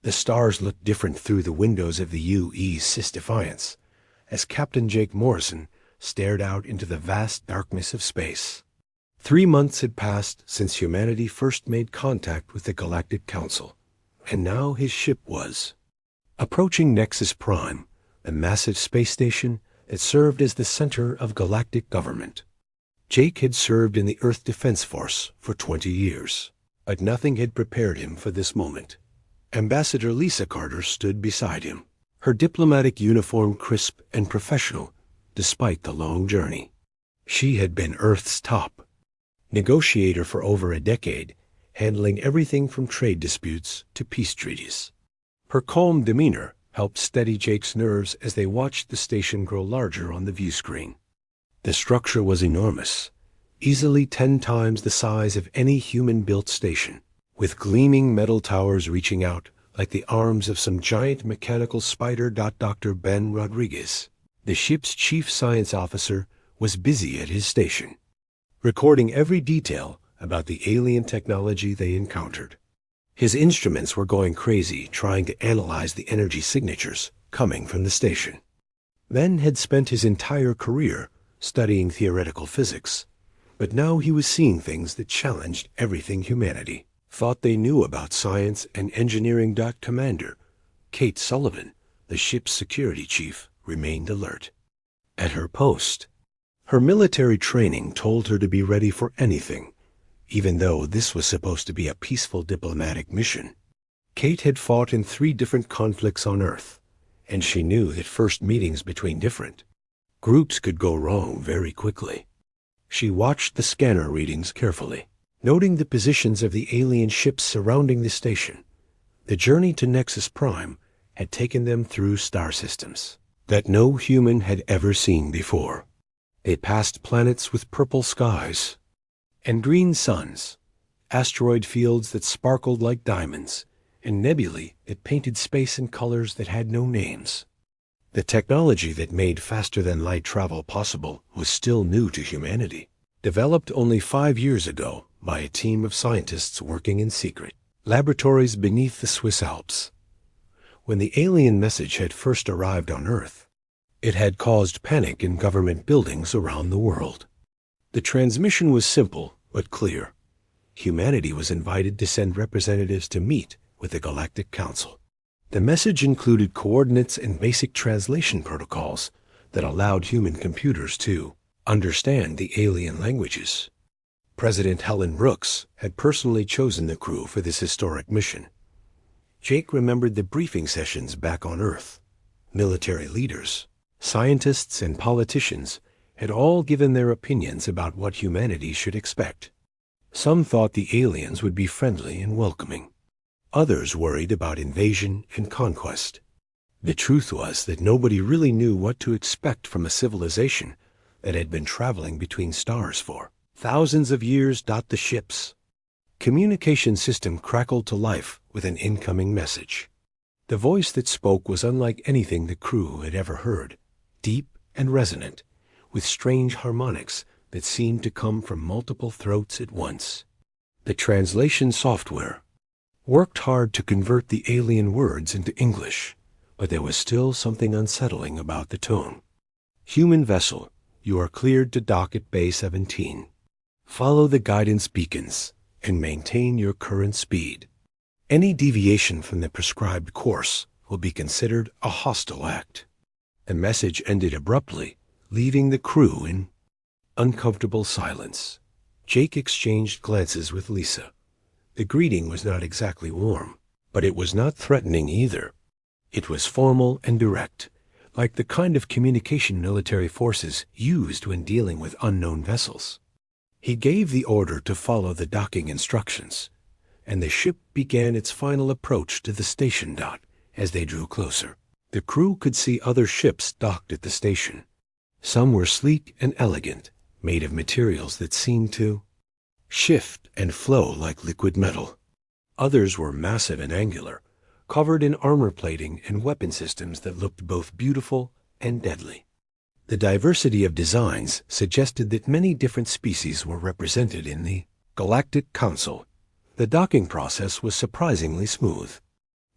The stars looked different through the windows of the UE's Defiance, as Captain Jake Morrison stared out into the vast darkness of space. 3 months had passed since humanity first made contact with the Galactic Council, and now his ship was approaching Nexus Prime, a massive space station that served as the center of galactic government. Jake had served in the Earth Defense Force for 20 years, but nothing had prepared him for this moment. Ambassador Lisa Carter stood beside him, her diplomatic uniform crisp and professional, despite the long journey. She had been Earth's top negotiator for over a decade, handling everything from trade disputes to peace treaties. Her calm demeanor helped steady Jake's nerves as they watched the station grow larger on the view screen. The structure was enormous, easily 10 times the size of any human-built station, with gleaming metal towers reaching out like the arms of some giant mechanical spider. Dr. Ben Rodriguez, the ship's chief science officer, was busy at his station, recording every detail about the alien technology they encountered. His instruments were going crazy trying to analyze the energy signatures coming from the station. Ben had spent his entire career studying theoretical physics, but now he was seeing things that challenged everything humanity thought they knew about science and engineering. Commander Kate Sullivan, the ship's security chief, remained alert at her post. Her military training told her to be ready for anything, even though this was supposed to be a peaceful diplomatic mission. Kate had fought in 3 different conflicts on Earth, and she knew that first meetings between different groups could go wrong very quickly. She watched the scanner readings carefully, noting the positions of the alien ships surrounding the station. The journey to Nexus Prime had taken them through star systems that no human had ever seen before. They passed planets with purple skies and green suns, asteroid fields that sparkled like diamonds, and nebulae that painted space in colors that had no names. The technology that made faster-than-light travel possible was still new to humanity, developed only 5 years ago by a team of scientists working in secret laboratories beneath the Swiss Alps. When the alien message had first arrived on Earth, it had caused panic in government buildings around the world. The transmission was simple but clear. Humanity was invited to send representatives to meet with the Galactic Council. The message included coordinates and basic translation protocols that allowed human computers to understand the alien languages. President Helen Brooks had personally chosen the crew for this historic mission. Jake remembered the briefing sessions back on Earth. Military leaders, scientists, and politicians had all given their opinions about what humanity should expect. Some thought the aliens would be friendly and welcoming. Others worried about invasion and conquest. The truth was that nobody really knew what to expect from a civilization that had been traveling between stars for thousands of years. The ship's communication system crackled to life with an incoming message. The voice that spoke was unlike anything the crew had ever heard, deep and resonant, with strange harmonics that seemed to come from multiple throats at once. The translation software worked hard to convert the alien words into English, but there was still something unsettling about the tone. Human vessel, you are cleared to dock at Bay 17. Follow the guidance beacons and maintain your current speed. Any deviation from the prescribed course will be considered a hostile act. The message ended abruptly, leaving the crew in uncomfortable silence. Jake exchanged glances with Lisa. The greeting was not exactly warm, but it was not threatening either. It was formal and direct, like the kind of communication military forces used when dealing with unknown vessels. He gave the order to follow the docking instructions, and the ship began its final approach to the station. As they drew closer, the crew could see other ships docked at the station. Some were sleek and elegant, made of materials that seemed to shift and flow like liquid metal. Others were massive and angular, covered in armor plating and weapon systems that looked both beautiful and deadly. The diversity of designs suggested that many different species were represented in the Galactic Council. The docking process was surprisingly smooth.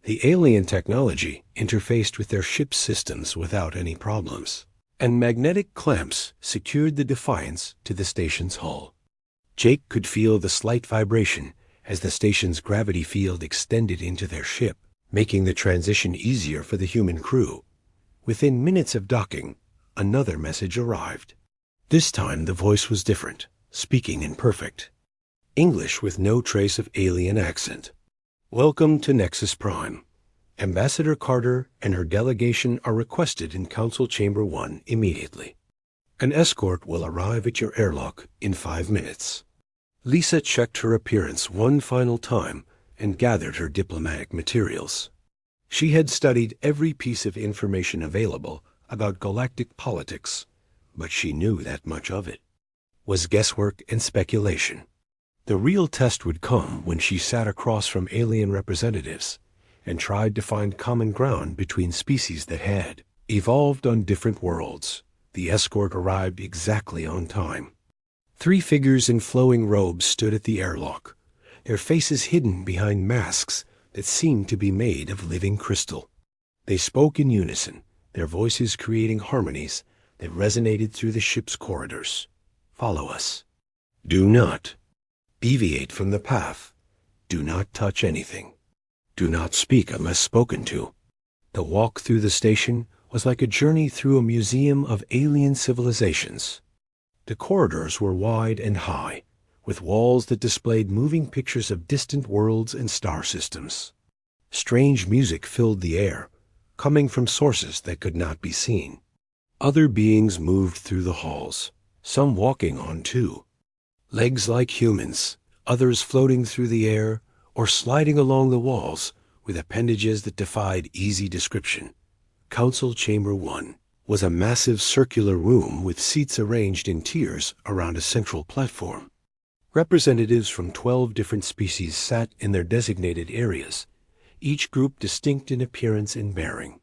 The alien technology interfaced with their ship's systems without any problems, and magnetic clamps secured the Defiance to the station's hull. Jake could feel the slight vibration as the station's gravity field extended into their ship, making the transition easier for the human crew. Within minutes of docking, another message arrived. This time the voice was different, speaking in perfect English with no trace of alien accent. Welcome to Nexus Prime. Ambassador Carter and her delegation are requested in Council Chamber 1 immediately. An escort will arrive at your airlock in 5 minutes. Lisa checked her appearance one final time and gathered her diplomatic materials. She had studied every piece of information available about galactic politics, but she knew that much of it was guesswork and speculation. The real test would come when she sat across from alien representatives and tried to find common ground between species that had evolved on different worlds. The escort arrived exactly on time. 3 figures in flowing robes stood at the airlock, their faces hidden behind masks that seemed to be made of living crystal. They spoke in unison, their voices creating harmonies that resonated through the ship's corridors. Follow us. Do not deviate from the path. Do not touch anything. Do not speak unless spoken to. The walk through the station was like a journey through a museum of alien civilizations. The corridors were wide and high, with walls that displayed moving pictures of distant worlds and star systems. Strange music filled the air, coming from sources that could not be seen. Other beings moved through the halls, some walking on 2 legs like humans, others floating through the air or sliding along the walls with appendages that defied easy description. Council Chamber 1 was a massive circular room with seats arranged in tiers around a central platform. Representatives from 12 different species sat in their designated areas, each group distinct in appearance and bearing.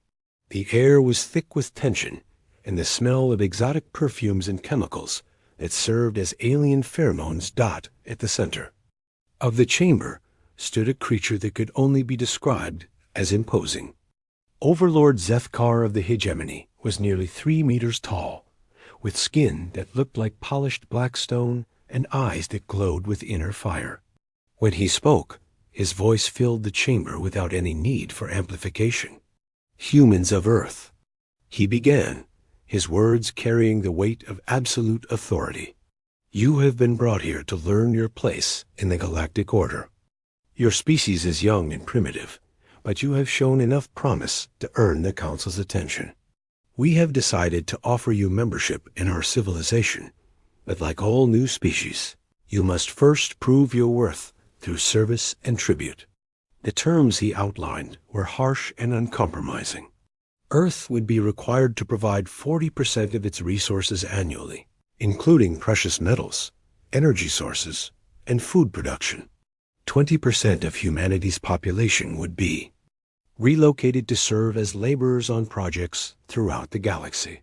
The air was thick with tension and the smell of exotic perfumes and chemicals that served as alien pheromones dot at the center. Of the chamber stood a creature that could only be described as imposing. Overlord Zethkar of the Hegemony was nearly 3 meters tall, with skin that looked like polished black stone and eyes that glowed with inner fire. When he spoke, his voice filled the chamber without any need for amplification. Humans of Earth. He began, his words carrying the weight of absolute authority. You have been brought here to learn your place in the galactic order. Your species is young and primitive, but you have shown enough promise to earn the Council's attention. We have decided to offer you membership in our civilization, but like all new species, you must first prove your worth through service and tribute. The terms he outlined were harsh and uncompromising. Earth would be required to provide 40% of its resources annually, including precious metals, energy sources, and food production. 20% of humanity's population would be relocated to serve as laborers on projects throughout the galaxy.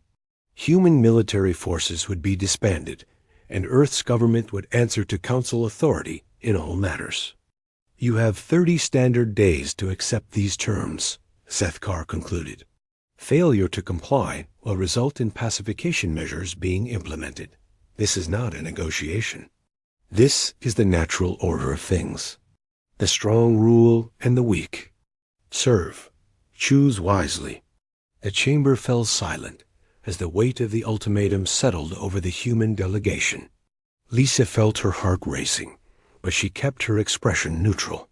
Human military forces would be disbanded, and Earth's government would answer to Council authority in all matters. You have 30 standard days to accept these terms, Zethkar concluded. Failure to comply will result in pacification measures being implemented. This is not a negotiation. This is the natural order of things. The strong rule and the weak. Serve. Choose wisely. The chamber fell silent as the weight of the ultimatum settled over the human delegation. Lisa felt her heart racing, but she kept her expression neutral.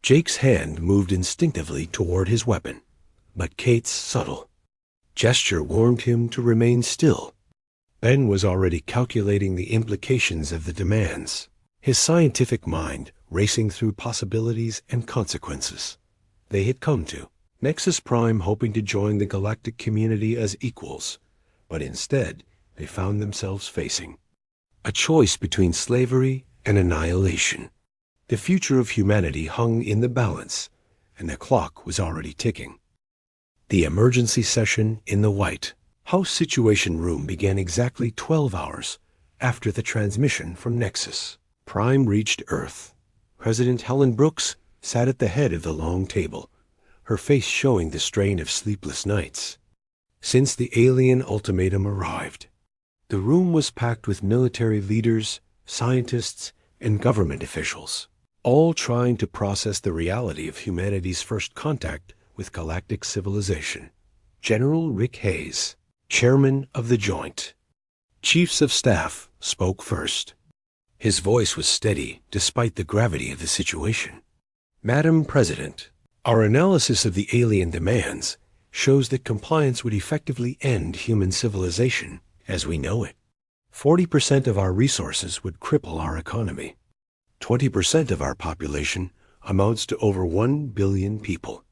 Jake's hand moved instinctively toward his weapon, but Kate's subtle gesture warned him to remain still. Ben was already calculating the implications of the demands, his scientific mind racing through possibilities and consequences. They had come to Nexus Prime hoping to join the galactic community as equals, but instead they found themselves facing a choice between slavery and annihilation. The future of humanity hung in the balance, and the clock was already ticking. The emergency session in the White House Situation Room began exactly 12 hours after the transmission from Nexus Prime reached Earth. President Helen Brooks sat at the head of the long table, her face showing the strain of sleepless nights. Since the alien ultimatum arrived, the room was packed with military leaders, scientists, and government officials, all trying to process the reality of humanity's first contact with galactic civilization. General Rick Hayes, chairman of the Joint Chiefs of Staff, spoke first. His voice was steady despite the gravity of the situation. Madam President, our analysis of the alien demands shows that compliance would effectively end human civilization as we know it. 40% of our resources would cripple our economy. 20% of our population amounts to over 1 billion people.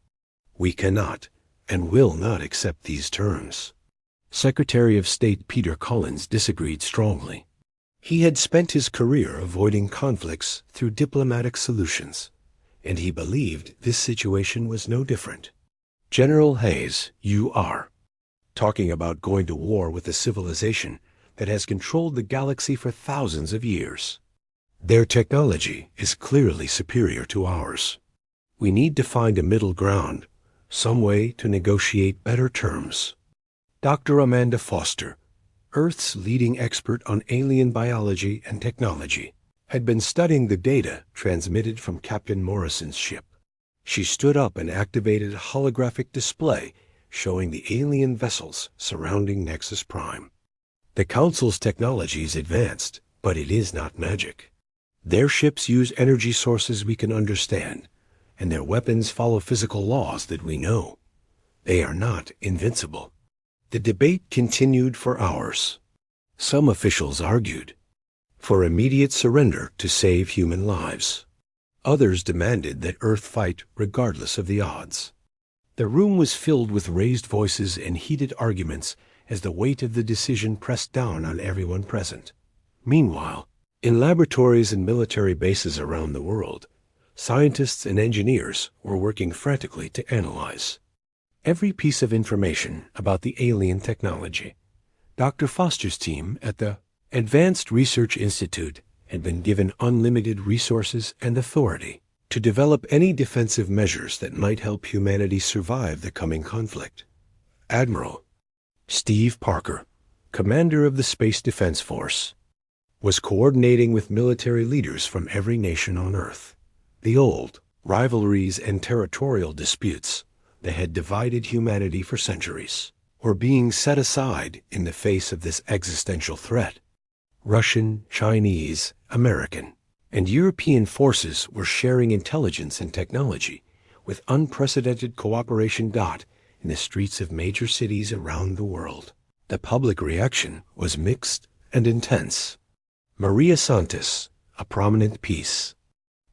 We cannot and will not accept these terms. Secretary of State Peter Collins disagreed strongly. He had spent his career avoiding conflicts through diplomatic solutions, and he believed this situation was no different. General Hayes, you are talking about going to war with a civilization that has controlled the galaxy for thousands of years. Their technology is clearly superior to ours. We need to find a middle ground, some way to negotiate better terms. Dr. Amanda Foster, Earth's leading expert on alien biology and technology, had been studying the data transmitted from Captain Morrison's ship. She stood up and activated a holographic display showing the alien vessels surrounding Nexus Prime. The Council's technology is advanced, but it is not magic. Their ships use energy sources we can understand, and their weapons follow physical laws that we know. They are not invincible. The debate continued for hours. Some officials argued for immediate surrender to save human lives. Others demanded that Earth fight regardless of the odds. The room was filled with raised voices and heated arguments as the weight of the decision pressed down on everyone present. Meanwhile, in laboratories and military bases around the world, scientists and engineers were working frantically to analyze every piece of information about the alien technology. Dr. Foster's team at the Advanced Research Institute had been given unlimited resources and authority to develop any defensive measures that might help humanity survive the coming conflict. Admiral Steve Parker, commander of the Space Defense Force, was coordinating with military leaders from every nation on Earth. The old rivalries and territorial disputes that had divided humanity for centuries were being set aside in the face of this existential threat. Russian, Chinese, American, and European forces were sharing intelligence and technology with unprecedented cooperation in the streets of major cities around the world. The public reaction was mixed and intense. Maria Santos, a prominent peace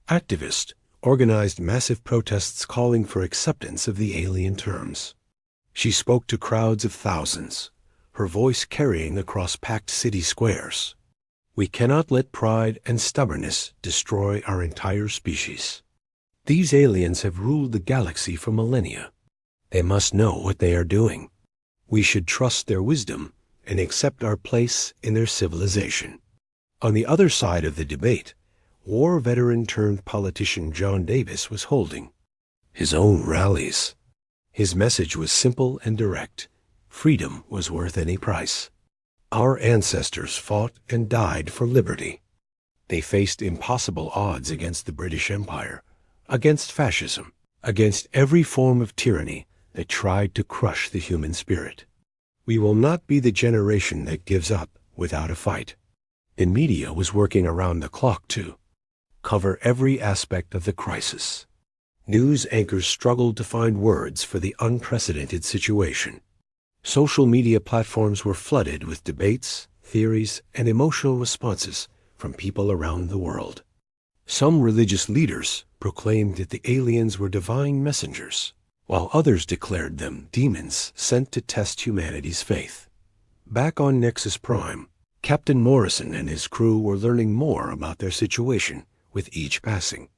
activist, organized massive protests calling for acceptance of the alien terms. She spoke to crowds of thousands, her voice carrying across packed city squares. We cannot let pride and stubbornness destroy our entire species. These aliens have ruled the galaxy for millennia. They must know what they are doing. We should trust their wisdom and accept our place in their civilization. On the other side of the debate, war veteran turned politician John Davis was holding his own rallies. His message was simple and direct. Freedom was worth any price. Our ancestors fought and died for liberty. They faced impossible odds against the British Empire, against fascism, against every form of tyranny that tried to crush the human spirit. We will not be the generation that gives up without a fight. The media was working around the clock to cover every aspect of the crisis. News anchors struggled to find words for the unprecedented situation. Social media platforms were flooded with debates, theories, and emotional responses from people around the world. Some religious leaders proclaimed that the aliens were divine messengers, while others declared them demons sent to test humanity's faith. Back on Nexus Prime, Captain Morrison and his crew were learning more about their situation with each passing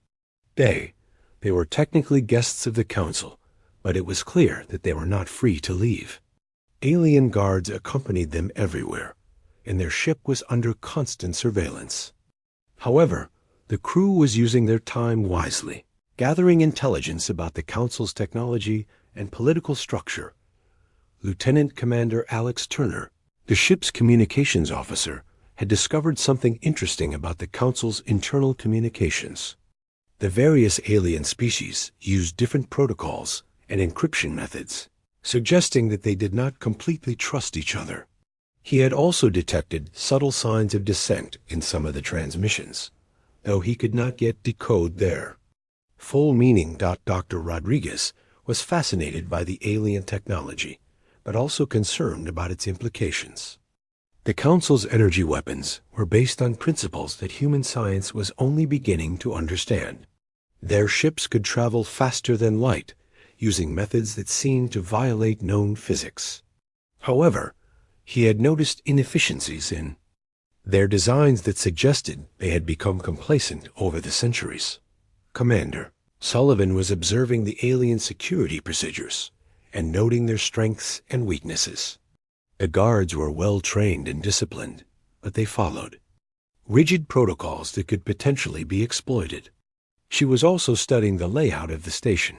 day. They were technically guests of the Council, but it was clear that they were not free to leave. Alien guards accompanied them everywhere, and their ship was under constant surveillance. However, the crew was using their time wisely. gathering intelligence about the Council's technology and political structure. Lieutenant Commander Alex Turner, the ship's communications officer, had discovered something interesting about the Council's internal communications. The various alien species used different protocols and encryption methods, suggesting that they did not completely trust each other. He had also detected subtle signs of dissent in some of the transmissions, though he could not yet decode their full meaning. Dr. Rodriguez was fascinated by the alien technology, but also concerned about its implications. The Council's energy weapons were based on principles that human science was only beginning to understand. Their ships could travel faster than light, using methods that seemed to violate known physics. However, he had noticed inefficiencies in their designs that suggested they had become complacent over the centuries. Commander Sullivan was observing the alien security procedures and noting their strengths and weaknesses. The guards were well trained and disciplined, but they followed rigid protocols that could potentially be exploited. She was also studying the layout of the station,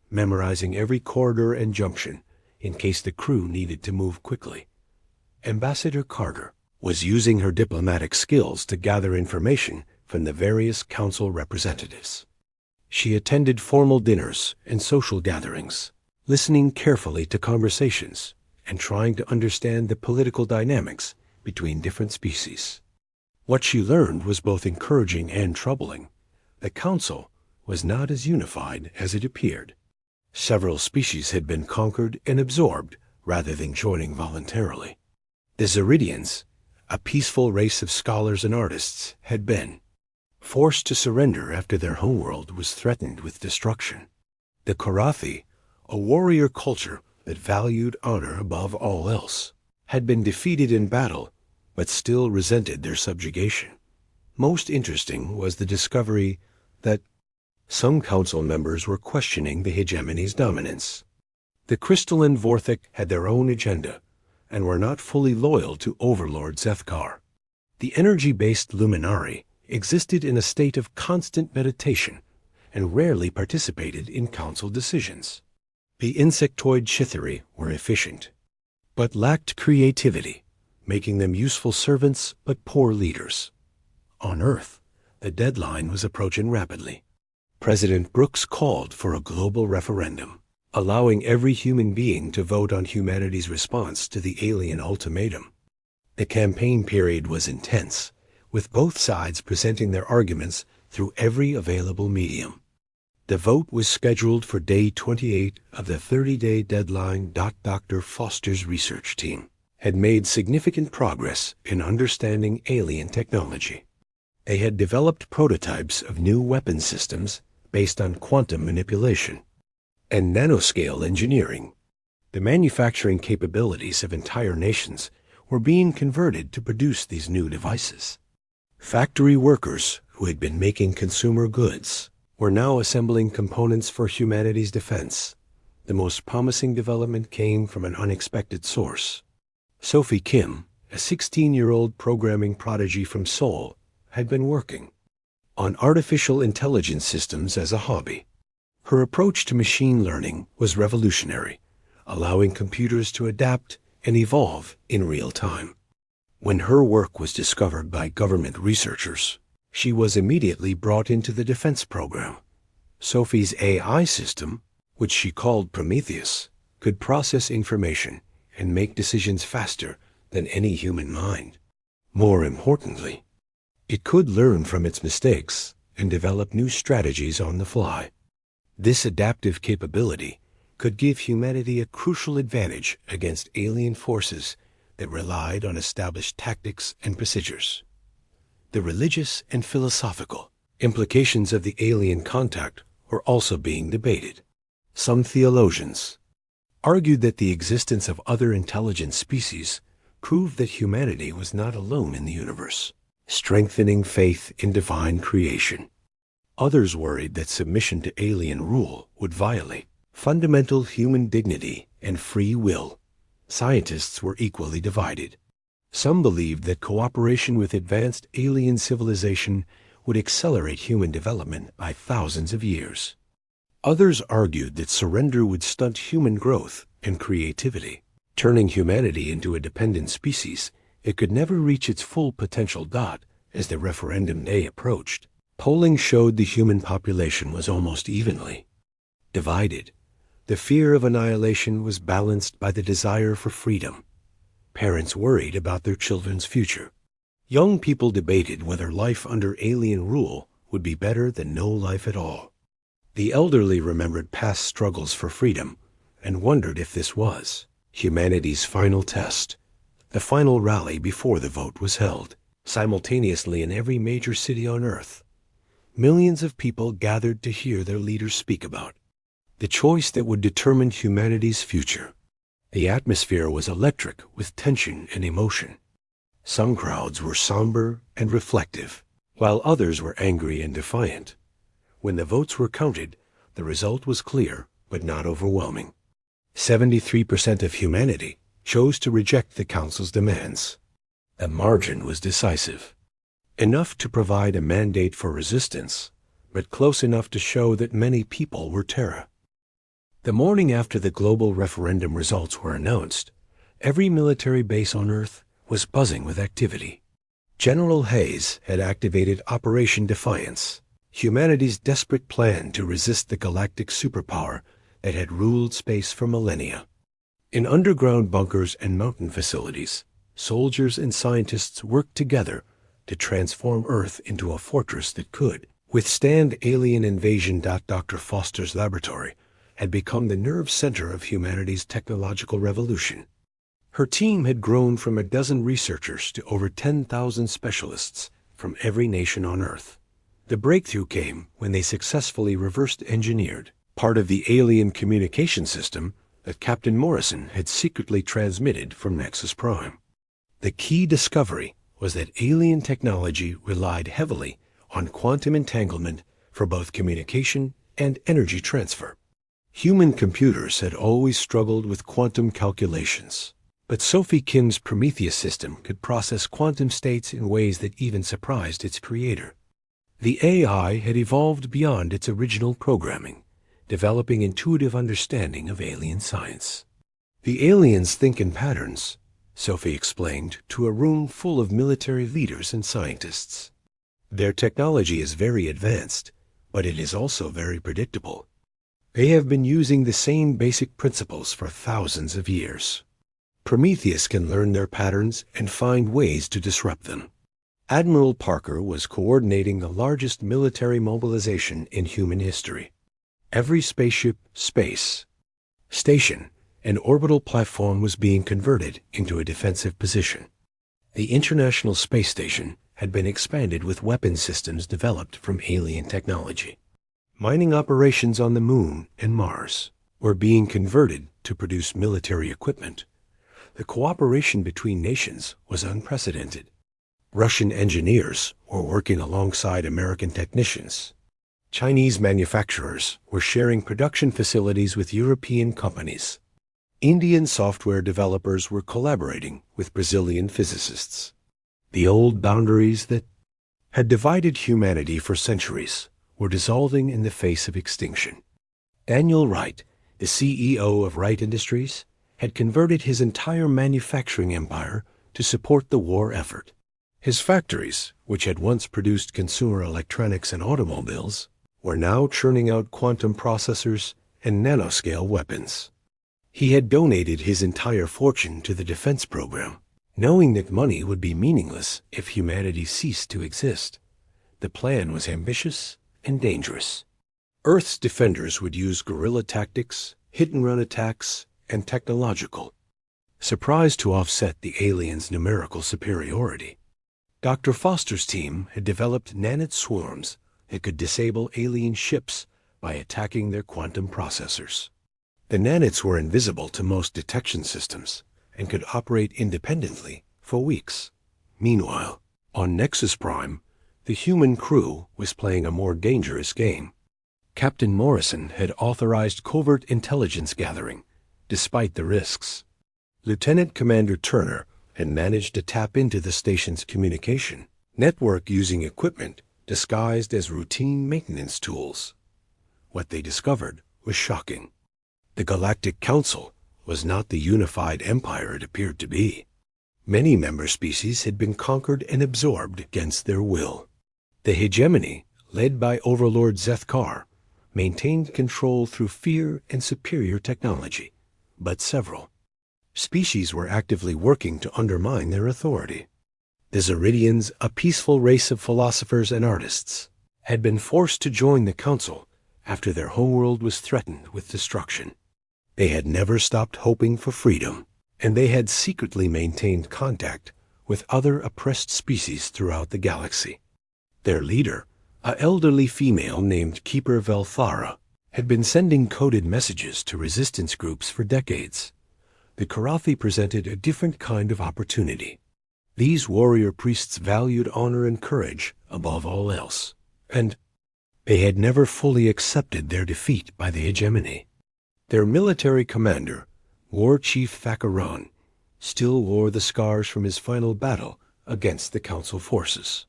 memorizing every corridor and junction in case the crew needed to move quickly. Ambassador Carter was using her diplomatic skills to gather information from the various council representatives. She attended formal dinners and social gatherings, listening carefully to conversations and trying to understand the political dynamics between different species. What she learned was both encouraging and troubling. The council was not as unified as it appeared. Several species had been conquered and absorbed rather than joining voluntarily. The Zeridians, a peaceful race of scholars and artists, had been forced to surrender after their homeworld was threatened with destruction. The Korathi, a warrior culture that valued honor above all else, had been defeated in battle but still resented their subjugation. Most interesting was the discovery that some council members were questioning the hegemony's dominance. The crystalline Vorthik had their own agenda and were not fully loyal to Overlord Zethkar. The energy-based Luminari existed in a state of constant meditation and rarely participated in council decisions. The insectoid Chithari were efficient, but lacked creativity, making them useful servants but poor leaders. On Earth, the deadline was approaching rapidly. President Brooks called for a global referendum, allowing every human being to vote on humanity's response to the alien ultimatum. The campaign period was intense, with both sides presenting their arguments through every available medium. The vote was scheduled for day 28 of the 30-day deadline. Dr. Foster's research team had made significant progress in understanding alien technology. They had developed prototypes of new weapon systems based on quantum manipulation and nanoscale engineering. The manufacturing capabilities of entire nations were being converted to produce these new devices. Factory workers who had been making consumer goods were now assembling components for humanity's defense. The most promising development came from an unexpected source. Sophie Kim, a 16-year-old programming prodigy from Seoul, had been working on artificial intelligence systems as a hobby. Her approach to machine learning was revolutionary, allowing computers to adapt and evolve in real time. When her work was discovered by government researchers, she was immediately brought into the defense program. Sophie's AI system, which she called Prometheus, could process information and make decisions faster than any human mind. More importantly, it could learn from its mistakes and develop new strategies on the fly. This adaptive capability could give humanity a crucial advantage against alien forces that relied on established tactics and procedures. The religious and philosophical implications of the alien contact were also being debated. Some theologians argued that the existence of other intelligent species proved that humanity was not alone in the universe, strengthening faith in divine creation. Others worried that submission to alien rule would violate fundamental human dignity and free will. Scientists were equally divided. Some believed that cooperation with advanced alien civilization would accelerate human development by thousands of years. Others argued that surrender would stunt human growth and creativity, turning humanity into a dependent species. It could never reach its full potential. As the referendum day approached, polling showed the human population was almost evenly divided. The fear of annihilation was balanced by the desire for freedom. Parents worried about their children's future. Young people debated whether life under alien rule would be better than no life at all. The elderly remembered past struggles for freedom and wondered if this was humanity's final test. The final rally before the vote was held. Simultaneously in every major city on Earth, millions of people gathered to hear their leaders speak about the choice that would determine humanity's future. The atmosphere was electric with tension and emotion. Some crowds were somber and reflective, while others were angry and defiant. When the votes were counted, the result was clear but not overwhelming. 73% of humanity chose to reject the Council's demands. The margin was decisive, enough to provide a mandate for resistance, but close enough to show that many people were terror. The morning after the global referendum results were announced, every military base on Earth was buzzing with activity. General Hayes had activated Operation Defiance, humanity's desperate plan to resist the galactic superpower that had ruled space for millennia. In underground bunkers and mountain facilities, soldiers and scientists worked together to transform Earth into a fortress that could withstand alien invasion. Dr. Foster's laboratory had become the nerve center of humanity's technological revolution. Her team had grown from a dozen researchers to over 10,000 specialists from every nation on Earth. The breakthrough came when they successfully reversed engineered part of the alien communication system that Captain Morrison had secretly transmitted from Nexus Prime. The key discovery was that alien technology relied heavily on quantum entanglement for both communication and energy transfer. Human computers had always struggled with quantum calculations, but Sophie Kim's Prometheus system could process quantum states in ways that even surprised its creator. The AI had evolved beyond its original programming, developing intuitive understanding of alien science. The aliens think in patterns, Sophie explained to a room full of military leaders and scientists. Their technology is very advanced, but it is also very predictable. They have been using the same basic principles for thousands of years. Prometheus can learn their patterns and find ways to disrupt them. Admiral Parker was coordinating the largest military mobilization in human history. Every spaceship, space station, and orbital platform was being converted into a defensive position. The International Space Station had been expanded with weapon systems developed from alien technology. Mining operations on the Moon and Mars were being converted to produce military equipment. The cooperation between nations was unprecedented. Russian engineers were working alongside American technicians. Chinese manufacturers were sharing production facilities with European companies. Indian software developers were collaborating with Brazilian physicists. The old boundaries that had divided humanity for centuries were dissolving in the face of extinction. Daniel Wright, the CEO of Wright Industries, had converted his entire manufacturing empire to support the war effort. His factories, which had once produced consumer electronics and automobiles, were now churning out quantum processors and nanoscale weapons. He had donated his entire fortune to the defense program, knowing that money would be meaningless if humanity ceased to exist. The plan was ambitious and dangerous. Earth's defenders would use guerrilla tactics, hit-and-run attacks, and technological surprise to offset the aliens' numerical superiority. Dr. Foster's team had developed nanite swarms that could disable alien ships by attacking their quantum processors. The nanites were invisible to most detection systems and could operate independently for weeks. Meanwhile, on Nexus Prime, the human crew was playing a more dangerous game. Captain Morrison had authorized covert intelligence gathering, despite the risks. Lieutenant Commander Turner had managed to tap into the station's communication network using equipment disguised as routine maintenance tools. what they discovered was shocking. The Galactic Council was not the unified empire it appeared to be. Many member species had been conquered and absorbed against their will. The hegemony, led by Overlord Zethkar, maintained control through fear and superior technology, but several species were actively working to undermine their authority. The Zeridians, a peaceful race of philosophers and artists, had been forced to join the council after their homeworld was threatened with destruction. They had never stopped hoping for freedom, and they had secretly maintained contact with other oppressed species throughout the galaxy. Their leader, an elderly female named Keeper Velthara, had been sending coded messages to resistance groups for decades. The Karathi presented a different kind of opportunity. These warrior priests valued honor and courage above all else, and they had never fully accepted their defeat by the hegemony. Their military commander, War Chief Thakaran, still wore the scars from his final battle against the council forces.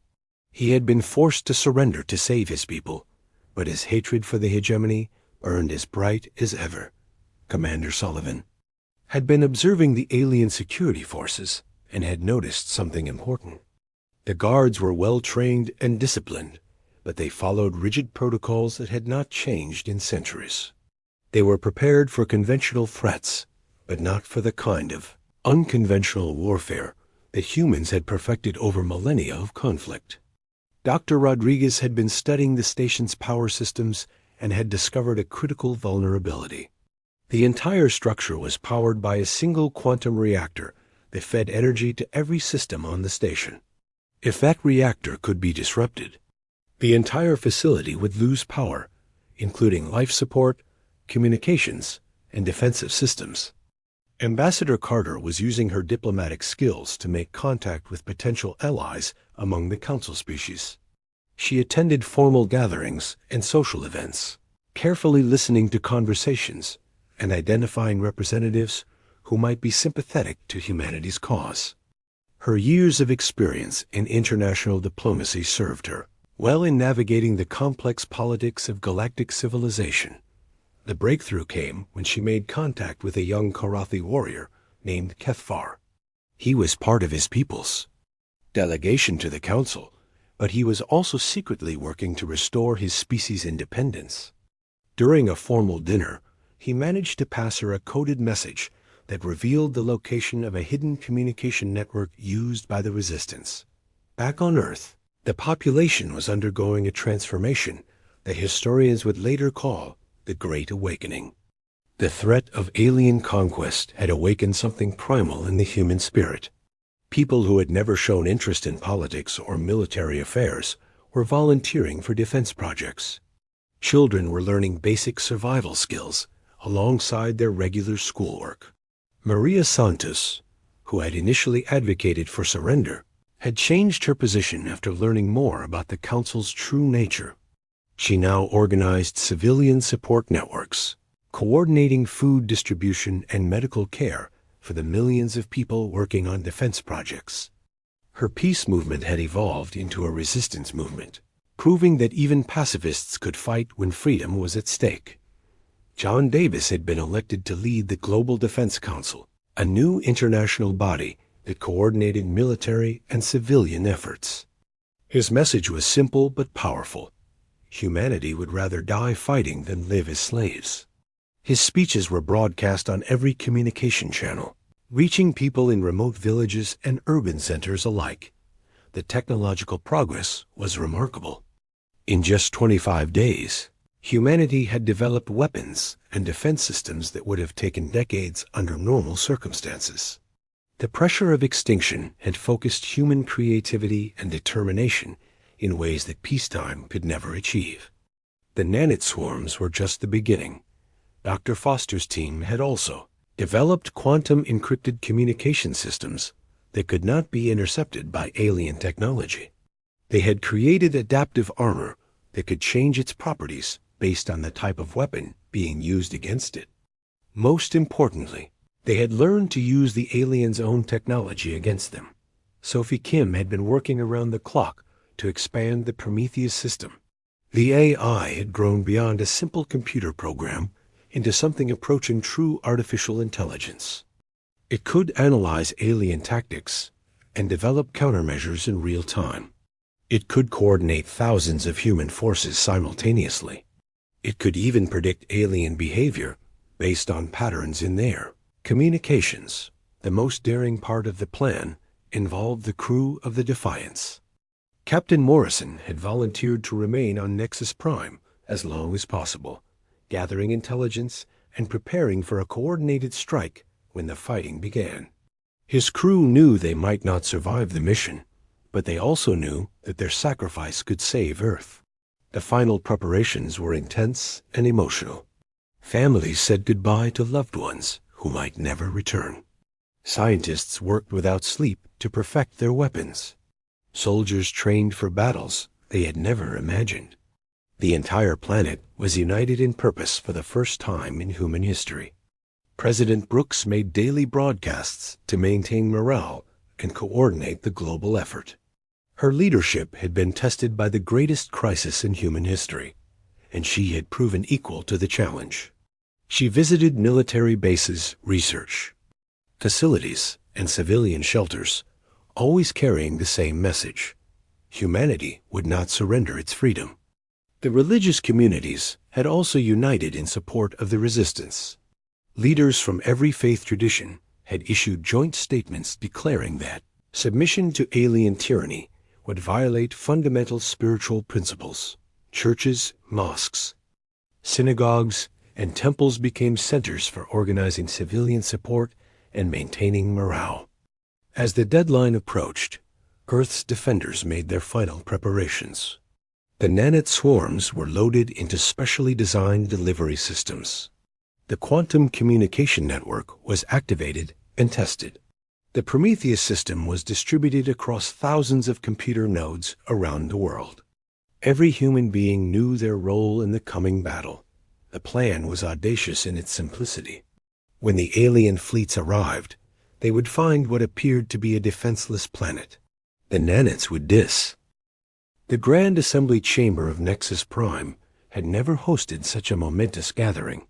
He had been forced to surrender to save his people, but his hatred for the hegemony burned as bright as ever. Commander Sullivan had been observing the alien security forces and had noticed something important. The guards were well trained and disciplined, but they followed rigid protocols that had not changed in centuries. They were prepared for conventional threats, but not for the kind of unconventional warfare that humans had perfected over millennia of conflict. Dr. Rodriguez had been studying the station's power systems and had discovered a critical vulnerability. The entire structure was powered by a single quantum reactor that fed energy to every system on the station. If that reactor could be disrupted, the entire facility would lose power, including life support, communications, and defensive systems. Ambassador Carter was using her diplomatic skills to make contact with potential allies among the council species. She attended formal gatherings and social events, carefully listening to conversations and identifying representatives who might be sympathetic to humanity's cause. Her years of experience in international diplomacy served her well in navigating the complex politics of galactic civilization. The breakthrough came when she made contact with a young Karathi warrior named Kethfar. He was part of his people's delegation to the council, but he was also secretly working to restore his species' independence. During a formal dinner, he managed to pass her a coded message that revealed the location of a hidden communication network used by the resistance. Back on Earth, the population was undergoing a transformation that historians would later call the Great Awakening. The threat of alien conquest had awakened something primal in the human spirit. People who had never shown interest in politics or military affairs were volunteering for defense projects. Children were learning basic survival skills alongside their regular schoolwork. Maria Santos, who had initially advocated for surrender, had changed her position after learning more about the Council's true nature. She now organized civilian support networks, coordinating food distribution and medical care for the millions of people working on defense projects. Her peace movement had evolved into a resistance movement, proving that even pacifists could fight when freedom was at stake. John Davis had been elected to lead the Global Defense Council, a new international body that coordinated military and civilian efforts. His message was simple but powerful. Humanity would rather die fighting than live as slaves. His speeches were broadcast on every communication channel, reaching people in remote villages and urban centers alike. The technological progress was remarkable. In just 25 days, humanity had developed weapons and defense systems that would have taken decades under normal circumstances. The pressure of extinction had focused human creativity and determination in ways that peacetime could never achieve. The nanite swarms were just the beginning. Dr. Foster's team had also developed quantum encrypted communication systems that could not be intercepted by alien technology. They had created adaptive armor that could change its properties based on the type of weapon being used against it. Most importantly, they had learned to use the aliens' own technology against them. Sophie Kim had been working around the clock to expand the Prometheus system. The AI had grown beyond a simple computer program into something approaching true artificial intelligence. It could analyze alien tactics and develop countermeasures in real time. It could coordinate thousands of human forces simultaneously. It could even predict alien behavior based on patterns in their communications. The most daring part of the plan involved the crew of the Defiance. Captain Morrison had volunteered to remain on Nexus Prime as long as possible, gathering intelligence and preparing for a coordinated strike when the fighting began. His crew knew they might not survive the mission, but they also knew that their sacrifice could save Earth. The final preparations were intense and emotional. Families said goodbye to loved ones who might never return. Scientists worked without sleep to perfect their weapons. Soldiers trained for battles they had never imagined. The entire planet was united in purpose for the first time in human history. President Brooks made daily broadcasts to maintain morale and coordinate the global effort. Her leadership had been tested by the greatest crisis in human history, and she had proven equal to the challenge. She visited military bases, research facilities, and civilian shelters, always carrying the same message: humanity would not surrender its freedom. The religious communities had also united in support of the resistance. Leaders from every faith tradition had issued joint statements declaring that submission to alien tyranny would violate fundamental spiritual principles. Churches, mosques, synagogues, and temples became centers for organizing civilian support and maintaining morale. As the deadline approached, Earth's defenders made their final preparations. The nanite swarms were loaded into specially designed delivery systems. The quantum communication network was activated and tested. The Prometheus system was distributed across thousands of computer nodes around the world. Every human being knew their role in the coming battle. The plan was audacious in its simplicity. When the alien fleets arrived, they would find what appeared to be a defenseless planet. The nanites would diss. The Grand Assembly Chamber of Nexus Prime had never hosted such a momentous gathering.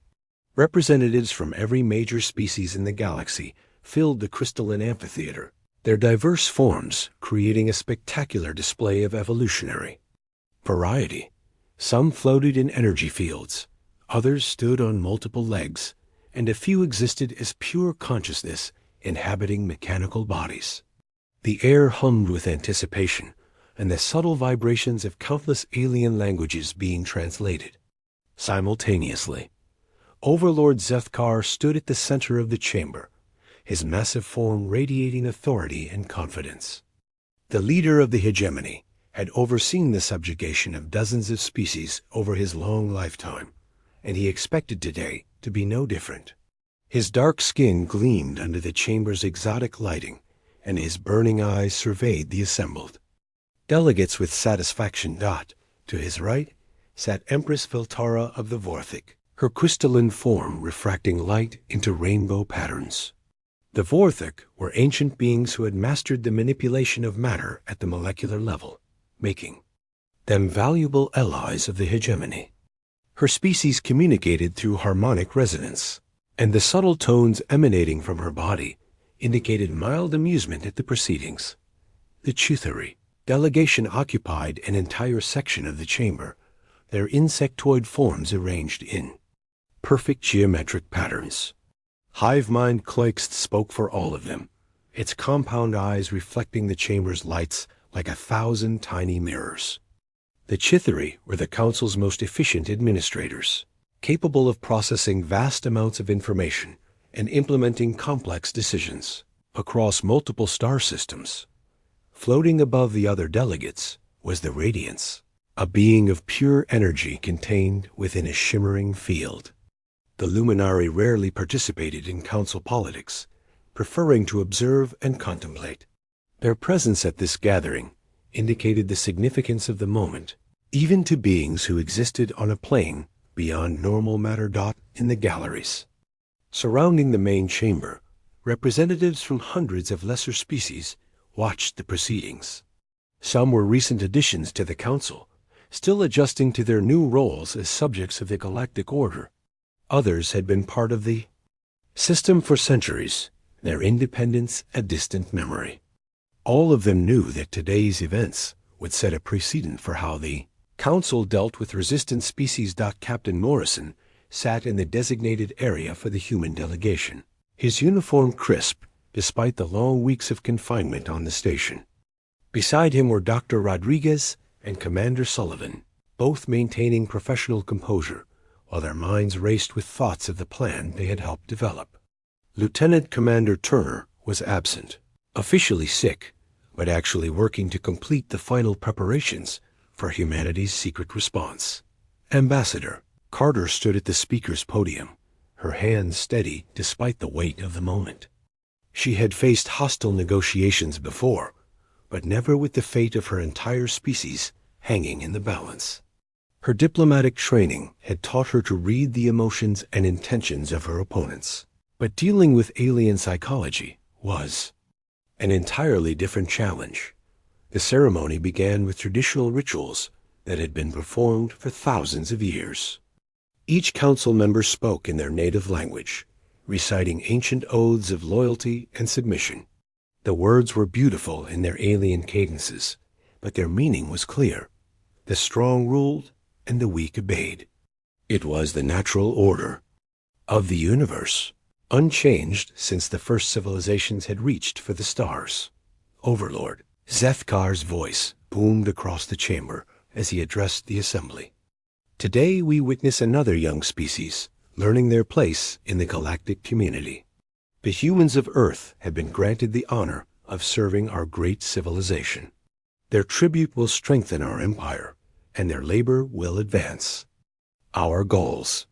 Representatives from every major species in the galaxy filled the crystalline amphitheater, their diverse forms creating a spectacular display of evolutionary variety. Some floated in energy fields, others stood on multiple legs, and a few existed as pure consciousness inhabiting mechanical bodies. The air hummed with anticipation and the subtle vibrations of countless alien languages being translated. Simultaneously, Overlord Zethkar stood at the center of the chamber, his massive form radiating authority and confidence. The leader of the hegemony had overseen the subjugation of dozens of species over his long lifetime, and he expected today to be no different. His dark skin gleamed under the chamber's exotic lighting, and his burning eyes surveyed the assembled delegates with satisfaction. To his right sat Empress Veltara of the Vorthic, her crystalline form refracting light into rainbow patterns. The Vorthic were ancient beings who had mastered the manipulation of matter at the molecular level, making them valuable allies of the hegemony. Her species communicated through harmonic resonance, and the subtle tones emanating from her body indicated mild amusement at the proceedings. The Chuthari delegation occupied an entire section of the chamber, their insectoid forms arranged in perfect geometric patterns. Hive-mind Cloikst spoke for all of them, its compound eyes reflecting the chamber's lights like 1,000 tiny mirrors. The Chithari were the Council's most efficient administrators, capable of processing vast amounts of information and implementing complex decisions across multiple star systems. Floating above the other delegates was the Radiance, a being of pure energy contained within a shimmering field. The Luminari rarely participated in council politics, preferring to observe and contemplate. Their presence at this gathering indicated the significance of the moment, even to beings who existed on a plane beyond normal matter. In the galleries surrounding the main chamber, representatives from hundreds of lesser species watched the proceedings. Some were recent additions to the council, still adjusting to their new roles as subjects of the galactic order. Others had been part of the system for centuries, their independence a distant memory. All of them knew that today's events would set a precedent for how the Council dealt with resistant species. Captain Morrison sat in the designated area for the human delegation, his uniform crisp despite the long weeks of confinement on the station. Beside him were Dr. Rodriguez and Commander Sullivan, both maintaining professional composure while their minds raced with thoughts of the plan they had helped develop. Lieutenant Commander Turner was absent, officially sick, but actually working to complete the final preparations for humanity's secret response. Ambassador Carter stood at the speaker's podium, her hands steady despite the weight of the moment. She had faced hostile negotiations before, but never with the fate of her entire species hanging in the balance. Her diplomatic training had taught her to read the emotions and intentions of her opponents, but dealing with alien psychology was an entirely different challenge. The ceremony began with traditional rituals that had been performed for thousands of years. Each council member spoke in their native language, reciting ancient oaths of loyalty and submission. The words were beautiful in their alien cadences, but their meaning was clear. The strong ruled and the weak obeyed. It was the natural order of the universe, unchanged since the first civilizations had reached for the stars. Overlord Zethkar's voice boomed across the chamber as he addressed the assembly. Today we witness another young species learning their place in the galactic community. The humans of Earth have been granted the honor of serving our great civilization. Their tribute will strengthen our empire, and their labor will advance our goals.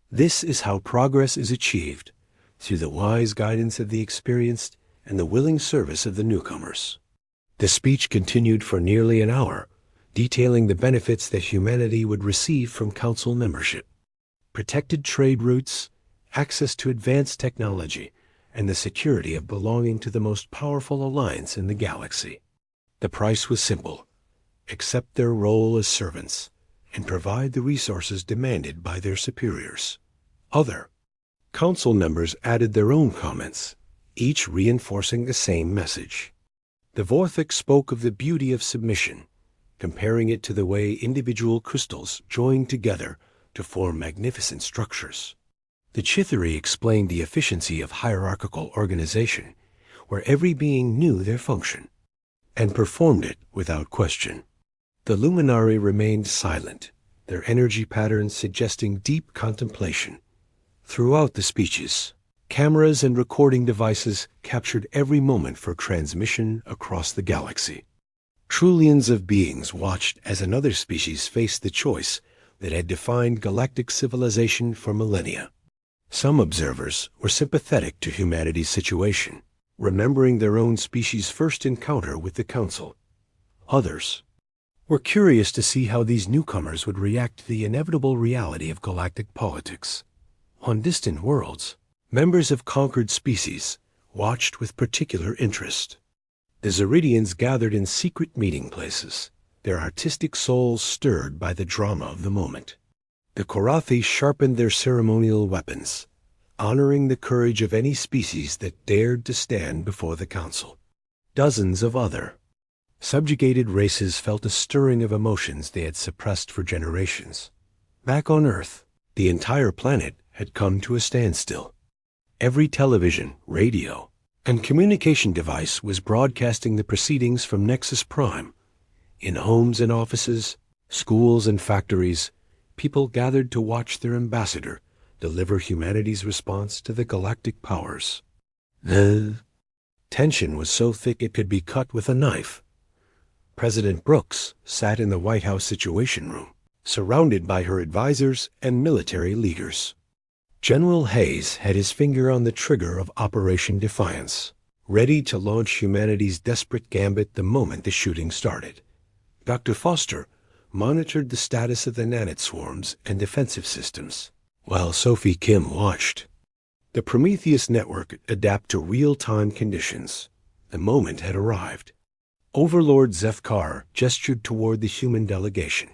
This is how progress is achieved, through the wise guidance of the experienced and the willing service of the newcomers. The speech continued for nearly an hour, detailing the benefits that humanity would receive from Council membership. Protected trade routes, access to advanced technology, and the security of belonging to the most powerful alliance in the galaxy. The price was simple: accept their role as servants and provide the resources demanded by their superiors. Other council members added their own comments, each reinforcing the same message. The Vorthik spoke of the beauty of submission, comparing it to the way individual crystals join together to form magnificent structures. The Chithari explained the efficiency of hierarchical organization, where every being knew their function and performed it without question. The Luminari remained silent, their energy patterns suggesting deep contemplation. Throughout the speeches, cameras and recording devices captured every moment for transmission across the galaxy. Trillions of beings watched as another species faced the choice that had defined galactic civilization for millennia. Some observers were sympathetic to humanity's situation, remembering their own species' first encounter with the Council. Others were curious to see how these newcomers would react to the inevitable reality of galactic politics. On distant worlds, members of conquered species watched with particular interest. The Zeridians gathered in secret meeting places, their artistic souls stirred by the drama of the moment. The Korathi sharpened their ceremonial weapons, honoring the courage of any species that dared to stand before the Council. Dozens of other subjugated races felt a stirring of emotions they had suppressed for generations. Back on Earth, the entire planet had come to a standstill. Every television, radio, and communication device was broadcasting the proceedings from Nexus Prime. In homes and offices, schools and factories, people gathered to watch their ambassador deliver humanity's response to the galactic powers. The tension was so thick it could be cut with a knife. President Brooks sat in the White House Situation Room, surrounded by her advisors and military leaders. General Hayes had his finger on the trigger of Operation Defiance, ready to launch humanity's desperate gambit the moment the shooting started. Dr. Foster monitored the status of the nanite swarms and defensive systems, while Sophie Kim watched the Prometheus network adapt to real-time conditions. The moment had arrived. Overlord Zethkar gestured toward the human delegation,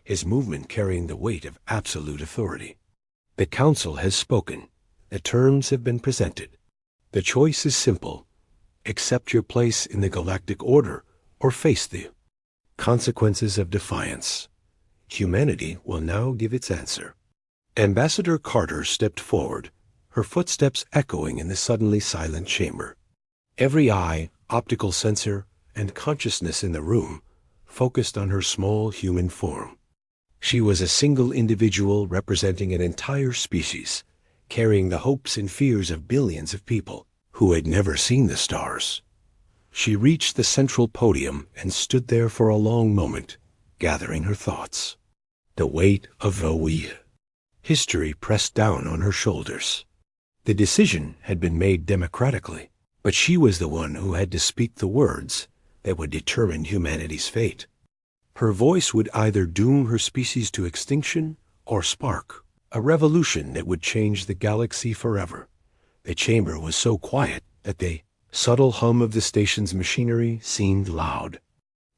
his movement carrying the weight of absolute authority. The Council has spoken. The terms have been presented. The choice is simple. Accept your place in the galactic order or face the consequences of defiance. Humanity will now give its answer. Ambassador Carter stepped forward, her footsteps echoing in the suddenly silent chamber. Every eye, optical sensor, and consciousness in the room focused on her small human form. She was a single individual representing an entire species, carrying the hopes and fears of billions of people who had never seen the stars. She reached the central podium and stood there for a long moment, gathering her thoughts. The weight of history pressed down on her shoulders. The decision had been made democratically, but she was the one who had to speak the words that would determine humanity's fate. Her voice would either doom her species to extinction or spark a revolution that would change the galaxy forever. The chamber was so quiet that the subtle hum of the station's machinery seemed loud.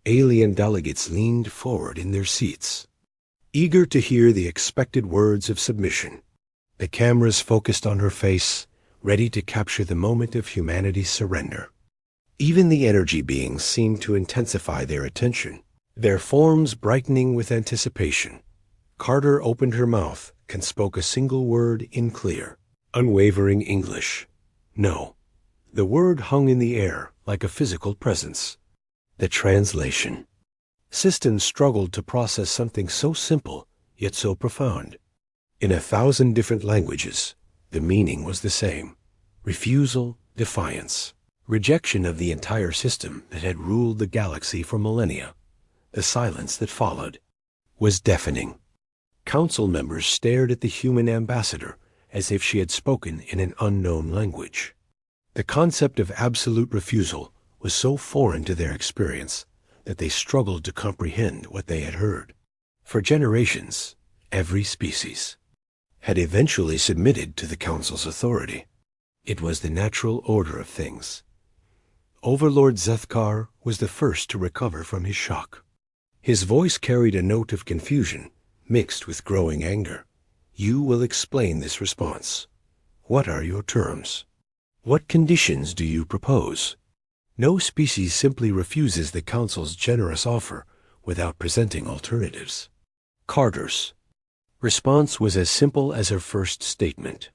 Alien delegates leaned forward in their seats, eager to hear the expected words of submission. The cameras focused on her face, ready to capture the moment of humanity's surrender. Even the energy beings seemed to intensify their attention, their forms brightening with anticipation. Carter opened her mouth and spoke a single word in clear, unwavering English. No. The word hung in the air like a physical presence. The translation. Systems struggled to process something so simple, yet so profound. In 1,000 different languages, the meaning was the same. Refusal, defiance, rejection of the entire system that had ruled the galaxy for millennia. The silence that followed was deafening. Council members stared at the human ambassador as if she had spoken in an unknown language. The concept of absolute refusal was so foreign to their experience that they struggled to comprehend what they had heard. For generations, every species had eventually submitted to the Council's authority. It was the natural order of things. Overlord Zethkar was the first to recover from his shock. His voice carried a note of confusion mixed with growing anger. You will explain this response. What are your terms? What conditions do you propose? No species simply refuses the Council's generous offer without presenting alternatives. Carter's response was as simple as her first statement.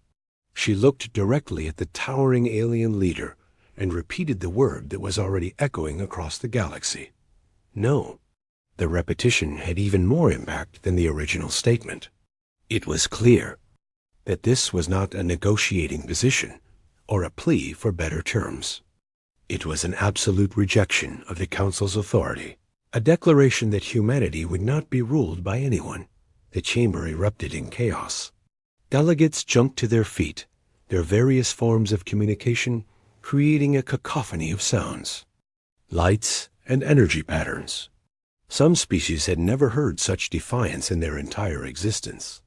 She looked directly at the towering alien leader and repeated the word that was already echoing across the galaxy. No. The repetition had even more impact than the original statement. It was clear that this was not a negotiating position or a plea for better terms. It was an absolute rejection of the Council's authority, a declaration that humanity would not be ruled by anyone. The chamber erupted in chaos. Delegates jumped to their feet, their various forms of communication creating a cacophony of sounds, lights, and energy patterns. Some species had never heard such defiance in their entire existence.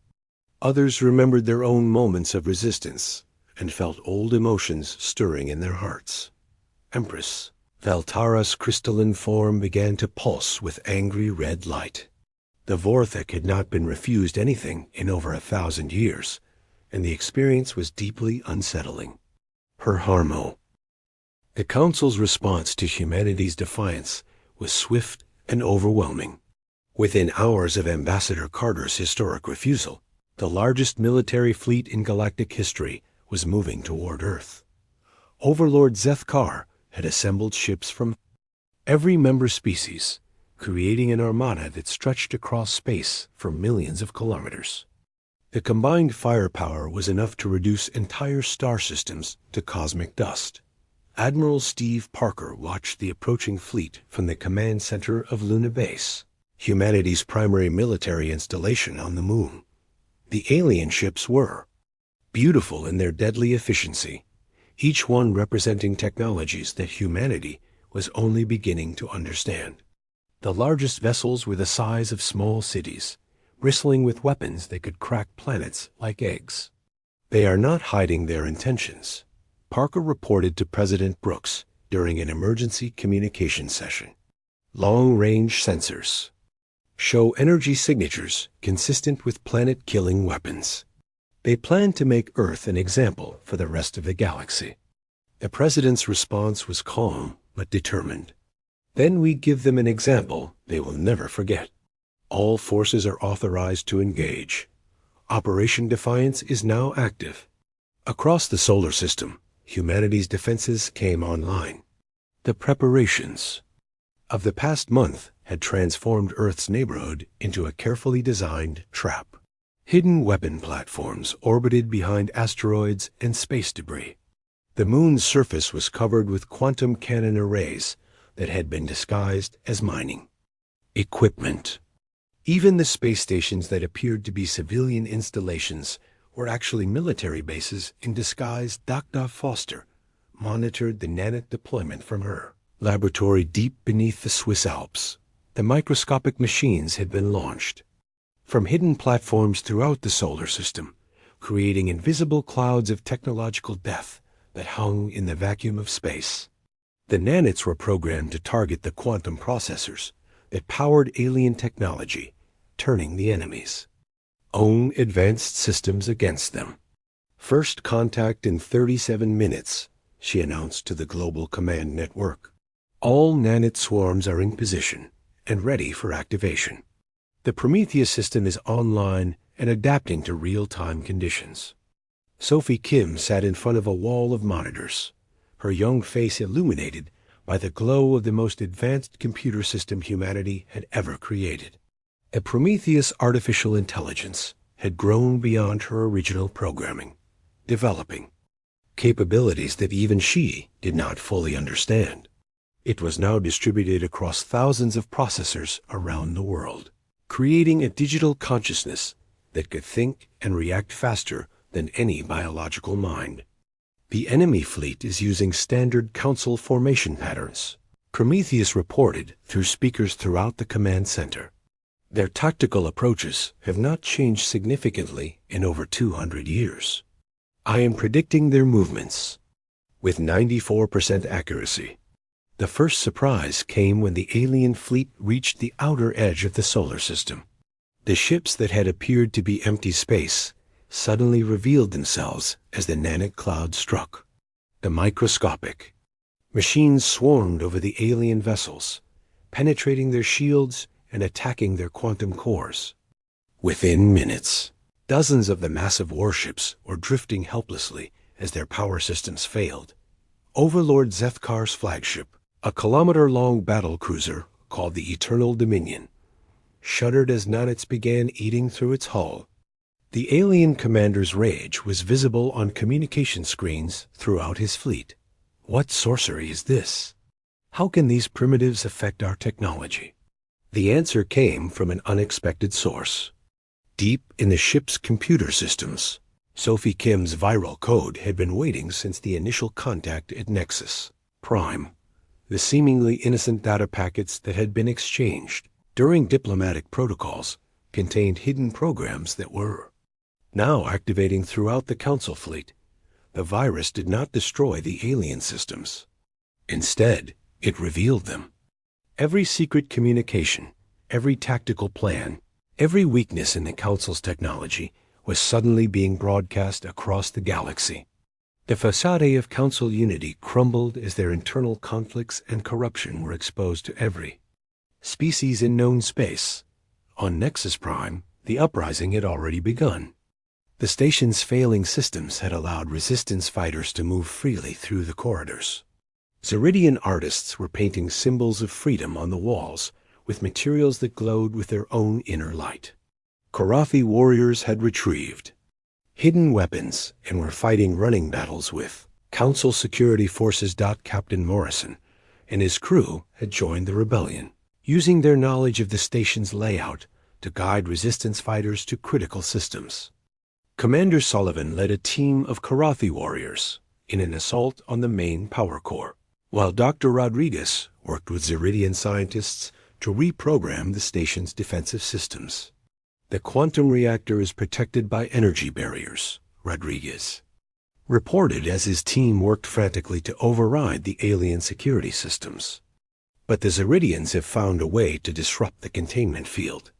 Others remembered their own moments of resistance and felt old emotions stirring in their hearts. Empress Valtara's crystalline form began to pulse with angry red light. The Vorthek had not been refused anything in over 1,000 years, and the experience was deeply unsettling. Her Harmo. The Council's response to humanity's defiance was swift and overwhelming. Within hours of Ambassador Carter's historic refusal, the largest military fleet in galactic history was moving toward Earth. Overlord Zethkar had assembled ships from every member species, creating an armada that stretched across space for millions of kilometers. The combined firepower was enough to reduce entire star systems to cosmic dust. Admiral Steve Parker watched the approaching fleet from the command center of Luna Base, humanity's primary military installation on the moon. The alien ships were beautiful in their deadly efficiency, each one representing technologies that humanity was only beginning to understand. The largest vessels were the size of small cities, bristling with weapons that could crack planets like eggs. They are not hiding their intentions, Parker reported to President Brooks during an emergency communication session. Long-range sensors. show energy signatures consistent with planet-killing weapons. They plan to make Earth an example for the rest of the galaxy. The president's response was calm but determined. Then we give them an example they will never forget. All forces are authorized to engage. Operation Defiance is now active. Across the solar system, humanity's defenses came online. The preparations of the past month had transformed Earth's neighborhood into a carefully designed trap. Hidden weapon platforms orbited behind asteroids and space debris. The moon's surface was covered with quantum cannon arrays that had been disguised as mining equipment. Even the space stations that appeared to be civilian installations were actually military bases in disguise. Dr. Foster monitored the nanite deployment from her laboratory deep beneath the Swiss Alps. The microscopic machines had been launched from hidden platforms throughout the solar system, creating invisible clouds of technological death that hung in the vacuum of space. The nanites were programmed to target the quantum processors that powered alien technology, turning the enemy's own advanced systems against them. First contact in 37 minutes, she announced to the global command network. All nanite swarms are in position and ready for activation. The Prometheus system is online and adapting to real-time conditions. Sophie Kim sat in front of a wall of monitors, her young face illuminated by the glow of the most advanced computer system humanity had ever created. A Prometheus artificial intelligence had grown beyond her original programming, developing capabilities that even she did not fully understand. It was now distributed across thousands of processors around the world, creating a digital consciousness that could think and react faster than any biological mind. The enemy fleet is using standard council formation patterns, Prometheus reported through speakers throughout the command center. Their tactical approaches have not changed significantly in over 200 years. I am predicting their movements with 94% accuracy. The first surprise came when the alien fleet reached the outer edge of the solar system. The ships that had appeared to be empty space suddenly revealed themselves as the nanite cloud struck. The microscopic machines swarmed over the alien vessels, penetrating their shields and attacking their quantum cores. Within minutes, dozens of the massive warships were drifting helplessly as their power systems failed. Overlord Zethkar's flagship, a kilometer-long battle cruiser called the Eternal Dominion, shuddered as nanites began eating through its hull. The alien commander's rage was visible on communication screens throughout his fleet. What sorcery is this? How can these primitives affect our technology? The answer came from an unexpected source. Deep in the ship's computer systems, Sophie Kim's viral code had been waiting since the initial contact at Nexus Prime. The seemingly innocent data packets that had been exchanged during diplomatic protocols contained hidden programs that were now activating throughout the Council fleet. The virus did not destroy the alien systems. Instead, it revealed them. Every secret communication, every tactical plan, every weakness in the Council's technology was suddenly being broadcast across the galaxy. The facade of Council unity crumbled as their internal conflicts and corruption were exposed to every species in known space. On Nexus Prime, the uprising had already begun. The station's failing systems had allowed resistance fighters to move freely through the corridors. Zeridian artists were painting symbols of freedom on the walls with materials that glowed with their own inner light. Korathi warriors had retrieved hidden weapons and were fighting running battles with Council security forces. Captain Morrison and his crew had joined the rebellion, using their knowledge of the station's layout to guide resistance fighters to critical systems. Commander Sullivan led a team of Korathi warriors in an assault on the main power core, while Dr. Rodriguez worked with Zeridian scientists to reprogram the station's defensive systems. The quantum reactor is protected by energy barriers, Rodriguez reported as his team worked frantically to override the alien security systems. But the Zeridians have found a way to disrupt the containment field.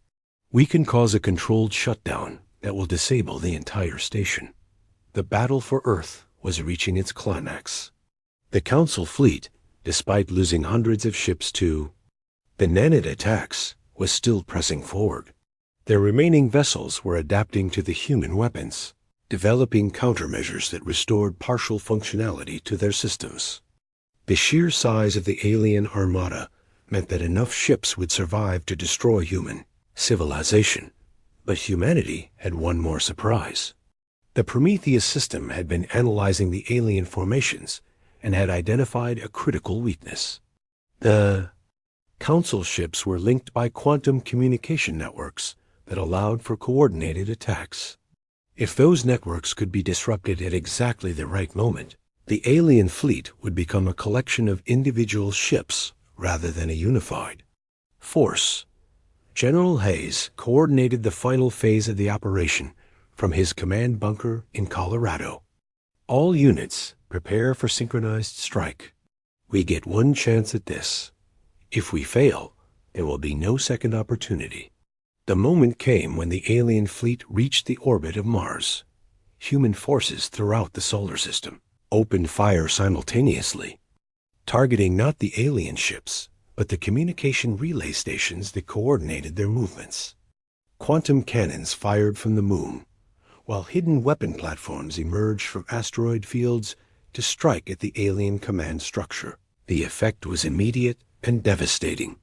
We can cause a controlled shutdown that will disable the entire station. The battle for Earth was reaching its climax. The Council fleet, despite losing hundreds of ships to the nanite attacks, was still pressing forward. Their remaining vessels were adapting to the human weapons, developing countermeasures that restored partial functionality to their systems. The sheer size of the alien armada meant that enough ships would survive to destroy human civilization. But humanity had one more surprise. The Prometheus system had been analyzing the alien formations and had identified a critical weakness. The Council ships were linked by quantum communication networks that allowed for coordinated attacks. If those networks could be disrupted at exactly the right moment, the alien fleet would become a collection of individual ships rather than a unified force. General Hayes coordinated the final phase of the operation from his command bunker in Colorado. All units, prepare for synchronized strike. We get one chance at this. If we fail, there will be no second opportunity. The moment came when the alien fleet reached the orbit of Mars. Human forces throughout the solar system opened fire simultaneously, targeting not the alien ships, but the communication relay stations that coordinated their movements. Quantum cannons fired from the moon, while hidden weapon platforms emerged from asteroid fields to strike at the alien command structure. The effect was immediate and devastating.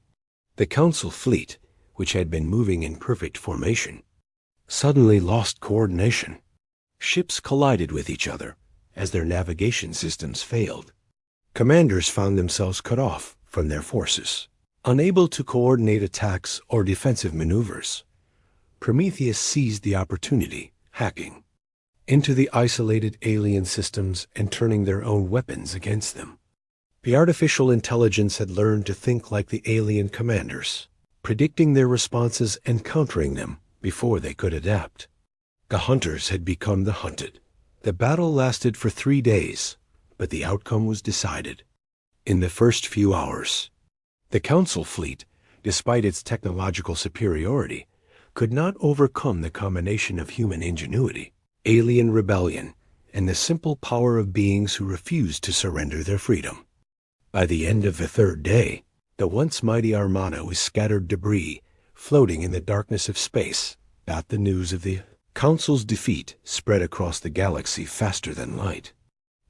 The Council fleet, which had been moving in perfect formation, suddenly lost coordination. Ships collided with each other as their navigation systems failed. Commanders found themselves cut off from their forces, unable to coordinate attacks or defensive maneuvers. Prometheus seized the opportunity, hacking into the isolated alien systems and turning their own weapons against them. The artificial intelligence had learned to think like the alien commanders, predicting their responses and countering them before they could adapt. The hunters had become the hunted. The battle lasted for 3 days, but the outcome was decided. In the first few hours, the Council fleet, despite its technological superiority, could not overcome the combination of human ingenuity, alien rebellion, and the simple power of beings who refused to surrender their freedom. By the end of the 3rd day, the once mighty armada was scattered debris, floating in the darkness of space. The news of the Council's defeat spread across the galaxy faster than light.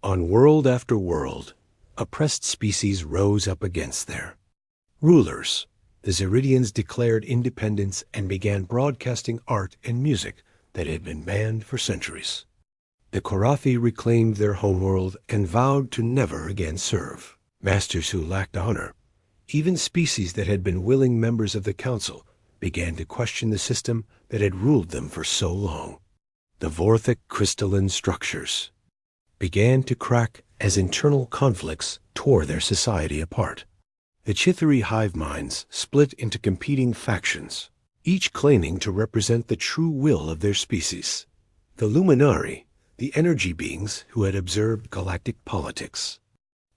On world after world, oppressed species rose up against their rulers. The Zeridians declared independence and began broadcasting art and music that had been banned for centuries. The Korathi reclaimed their homeworld and vowed to never again serve masters who lacked honor. Even species that had been willing members of the Council began to question the system that had ruled them for so long. The Vorthic crystalline structures began to crack as internal conflicts tore their society apart. The Chithari hive minds split into competing factions, each claiming to represent the true will of their species. The Luminari, the energy beings who had observed galactic politics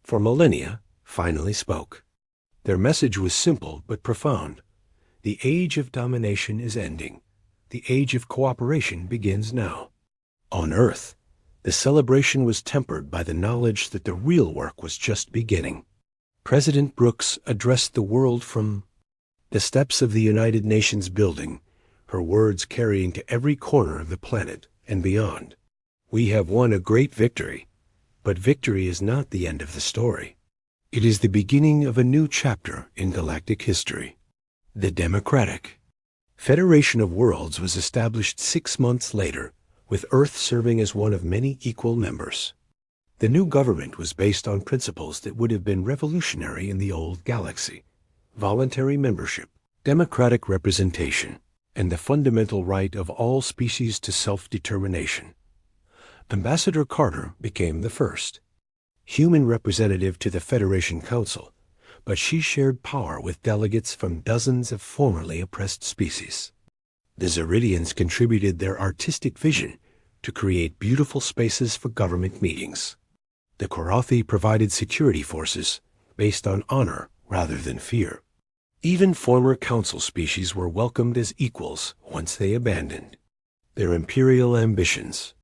for millennia, finally spoke. Their message was simple but profound. The age of domination is ending. The age of cooperation begins now. On Earth, the celebration was tempered by the knowledge that the real work was just beginning. President Brooks addressed the world from the steps of the United Nations building, her words carrying to every corner of the planet and beyond. We have won a great victory, but victory is not the end of the story. It is the beginning of a new chapter in galactic history. The Democratic Federation of Worlds was established 6 months later, with Earth serving as one of many equal members. The new government was based on principles that would have been revolutionary in the old galaxy: voluntary membership, democratic representation, and the fundamental right of all species to self-determination. Ambassador Carter became the first human representative to the Federation Council, but she shared power with delegates from dozens of formerly oppressed species. The Zeridians contributed their artistic vision to create beautiful spaces for government meetings. The Korathi provided security forces based on honor rather than fear. Even former council species were welcomed as equals once they abandoned their imperial ambitions.